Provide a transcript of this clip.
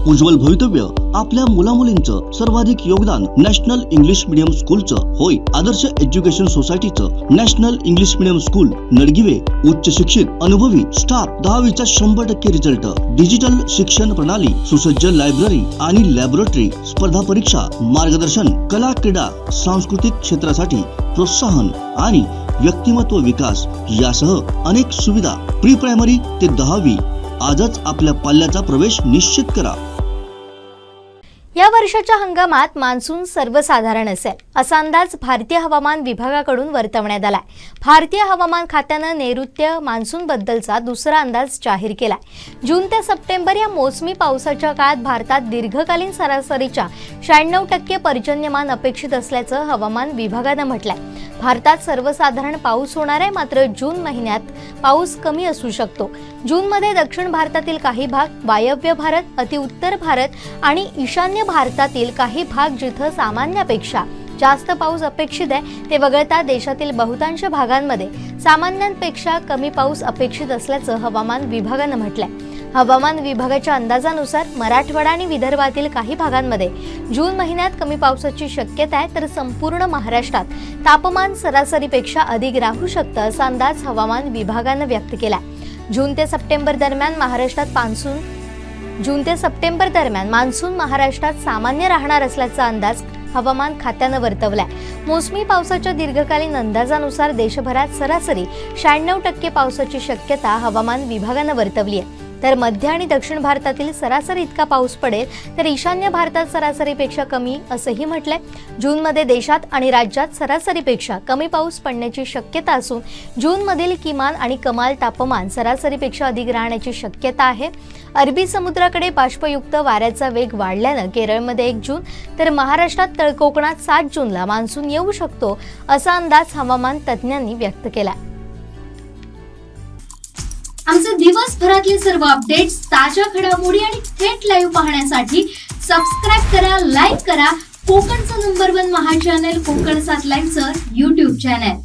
उज्ज्वल भवितव्य आपल्या मुलामुलींचं सर्वाधिक योगदान नॅशनल इंग्लिश मीडियम स्कूलचं होय। आदर्श एज्युकेशन सोसायटीचं national English medium school Nadgive उच्च शिक्षित अनुभवी स्टाफ 10वीचा 100% रिझल्ट, डिजिटल शिक्षण प्रणाली, सुसज्ज लायब्ररी आणि लॅबोरेटरी, स्पर्धा परीक्षा मार्गदर्शन, कला क्रीडा सांस्कृतिक क्षेत्रासाठी प्रोत्साहन आणि व्यक्तिमत्व विकास यासह अनेक सुविधा। प्री प्रायमरी ते 10वी आजच आपल्या पाल्याचा प्रवेश निश्चित करा। या वर्षाच्या हंगामात मान्सून सर्वसाधारण असेल असा अंदाज भारतीय हवामान विभागाकडून वर्तवण्यात आलाय। भारतीय हवामान खात्याने नैऋत्य मान्सून बद्दलचा दुसरा अंदाज जाहीर केलाय। जून ते सप्टेंबर या मोसमी पावसाच्या काळात भारतात दीर्घकालीन सरासरीच्या 96% पर्जन्यमान अपेक्षित असल्याचं हवामान विभागाने म्हटलंय। भारतात सर्वसाधारण पाऊस होणार आहे, मात्र जून महिन्यात पाऊस कमी असू शकतो। जूनमध्ये दक्षिण भारतातील काही भाग, वायव्य भारत, अतिउत्तर भारत आणि ईशान्य भारतातील काही भाग जिथे सामान्यापेक्षा जास्त पाऊस अपेक्षित आहे ते वगळता देशातील बहुतांश भागांमध्ये सामान्यांपेक्षा कमी पाऊस अपेक्षित असल्याचं हवामान विभागाने म्हटलंय। हवामान विभागाच्या अंदाजानुसार मराठवाडा आणि विदर्भातील काही भागांमध्ये जून महिन्यात कमी पावसाची शक्यता आहे, तर संपूर्ण महाराष्ट्रात तापमान सरासरीपेक्षा अधिक राहू शकतं असा अंदाज हवामान विभागाने व्यक्त केलाय। जून ते सप्टेंबर दरम्यान मान्सून महाराष्ट्रात सामान्य राहणार असल्याचा अंदाज हवामान खात्याने वर्तवलाय। मोसमी पावसाच्या दीर्घकालीन अंदाजानुसार देशभरात सरासरी 96% पावसाची शक्यता हवामान विभागाने वर्तवली आहे, तर मध्य आणि दक्षिण भारतातील सरासरी इतका पाऊस पडेल, तर ईशान्य भारतात सरासरीपेक्षा कमी असंही म्हटलंय। जूनमध्ये देशात आणि राज्यात सरासरीपेक्षा कमी पाऊस पडण्याची शक्यता असून जूनमधील किमान आणि कमाल तापमान सरासरीपेक्षा अधिक राहण्याची शक्यता आहे। अरबी समुद्राकडे बाष्पयुक्त वाऱ्याचा वेग वाढल्यानं केरळमध्ये 1 जून तर महाराष्ट्रात तळकोकणात 7 जूनला मान्सून येऊ शकतो असा अंदाज हवामान तज्ज्ञांनी व्यक्त केला। आमचे दिवसभरातले सर्व अपडेट्स, ताज्या घडामोडी आणि थेट लाईव्ह पाहण्यासाठी सबस्क्राइब करा, लाईक करा कोकणचं नंबर 1 महा चॅनल कोकण 7 लाईव्हचं YouTube चॅनल।